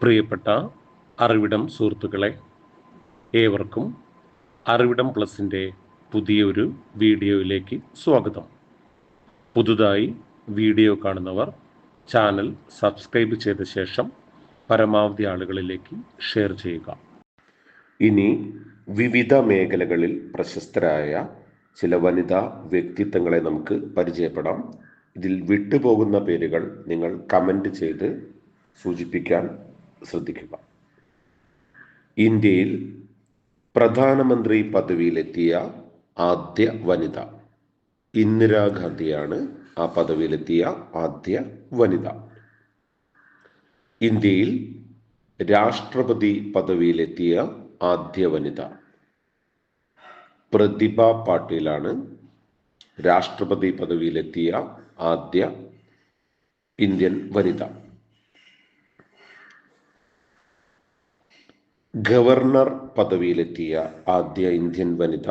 പ്രിയപ്പെട്ട അറിവിടം സുഹൃത്തുക്കളെ, ഏവർക്കും അറിവിടം പ്ലസിൻ്റെ പുതിയൊരു വീഡിയോയിലേക്ക് സ്വാഗതം. പുതുതായി വീഡിയോ കാണുന്നവർ ചാനൽ സബ്സ്ക്രൈബ് ചെയ്ത ശേഷം പരമാവധി ആളുകളിലേക്ക് ഷെയർ ചെയ്യുക. ഇനി വിവിധ മേഖലകളിൽ പ്രശസ്തരായ ചില വനിതാ വ്യക്തിത്വങ്ങളെ നമുക്ക് പരിചയപ്പെടാം. ഇതിൽ വിട്ടുപോകുന്ന പേരുകൾ നിങ്ങൾ കമൻ്റ് ചെയ്ത് സൂചിപ്പിക്കാൻ ശ്രദ്ധിക്കുക. ഇന്ത്യയിൽ പ്രധാനമന്ത്രി പദവിയിലെത്തിയ ആദ്യ വനിത ഇന്ദിരാഗാന്ധിയാണ്. ആ പദവിയിലെത്തിയ ആദ്യ വനിത. ഇന്ത്യയിൽ രാഷ്ട്രപതി പദവിയിലെത്തിയ ആദ്യ വനിത പ്രതിഭ പാട്ടീലാണ്. രാഷ്ട്രപതി പദവിയിലെത്തിയ ആദ്യ ഇന്ത്യൻ വനിത. ഗവർണർ പദവിയിലെത്തിയ ആദ്യ ഇന്ത്യൻ വനിത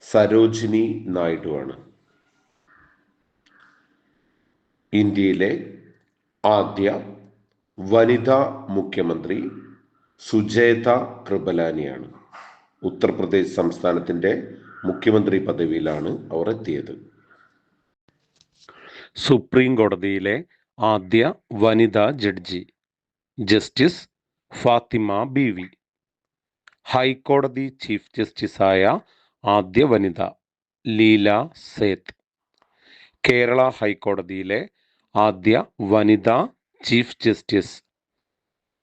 സരോജിനി നായിഡു ആണ്. ഇന്ത്യയിലെ ആദ്യ വനിതാ മുഖ്യമന്ത്രി സുജേത കൃപലാനിയാണ്. ഉത്തർപ്രദേശ് സംസ്ഥാനത്തിൻ്റെ മുഖ്യമന്ത്രി പദവിയിലാണ് അവർ എത്തിയത്. സുപ്രീം കോടതിയിലെ ആദ്യ വനിതാ ജഡ്ജി ജസ്റ്റിസ് ഫാത്തിമ ബീവി. ഹൈക്കോടതി ചീഫ് ജസ്റ്റിസായ ആദ്യ വനിത ലീല സേത്ത്. കേരള ഹൈക്കോടതിയിലെ ആദ്യ വനിതാ ചീഫ് ജസ്റ്റിസ്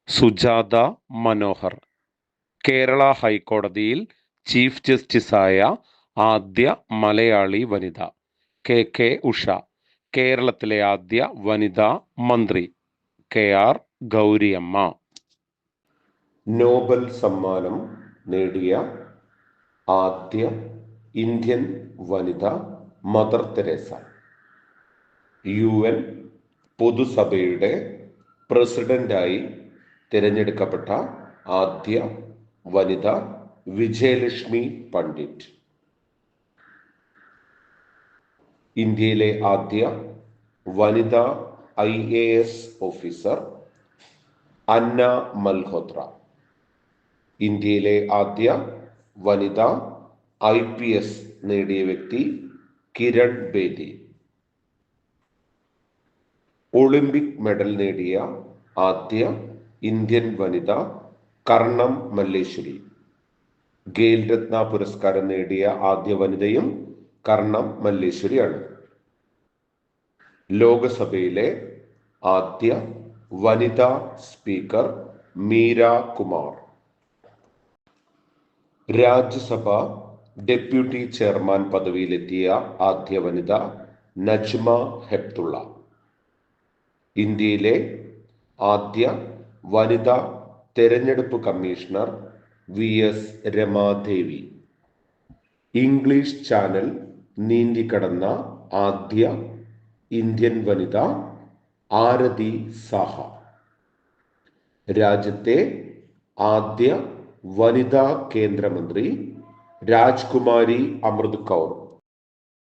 സുജാത മനോഹർ. കേരള ഹൈക്കോടതിയിൽ ചീഫ് ജസ്റ്റിസായ ആദ്യ മലയാളി വനിത കെ ഉഷ. കേരളത്തിലെ ആദ്യ വനിതാ മന്ത്രി KR ഗൗരിയമ്മ. നോബൽ സമ്മാനം നേടിയ ആദ്യ ഇന്ത്യൻ വനിത മദർ തെരേസ. UN പൊതുസഭയുടെ പ്രസിഡന്റായി തിരഞ്ഞെടുക്കപ്പെട്ട ആദ്യ വനിത വിജയലക്ഷ്മി പണ്ഡിറ്റ്. ഇന്ത്യയിലെ ആദ്യ വനിതാ IAS ഓഫീസർ അന്ന മൽഹോത്ര. ഇന്ത്യയിലെ ആദ്യ വനിതാ IPS നേടിയ വ്യക്തി കിരൺ ബേദി. ഒളിമ്പിക് മെഡൽ നേടിയ ആദ്യ ഇന്ത്യൻ വനിത കർണം മല്ലേശ്വരി. ഖേൽ രത്ന പുരസ്കാരം നേടിയ ആദ്യ വനിതയും കർണം മല്ലേശ്വരിയാണ്. ലോകസഭയിലെ ആദ്യ വനിതാ speaker Meera Kumar. Rajya Sabha deputy chairman പദവിയിലെത്തിയ ആദ്യ വനിത നജ്മ ഹെപ്തുള്ള. ഇന്ത്യയിലെ ആദ്യ വനിതാ തെരഞ്ഞെടുപ്പ് commissioner VS Ramadevi. English channel നീന്തിക്കടന്ന ആദ്യ ഇന്ത്യൻ വനിത ആരതി സാഹ. രാജ്യത്തെ ആദ്യ വനിതാ കേന്ദ്രമന്ത്രി രാജ്കുമാരി അമൃത് കൗർ.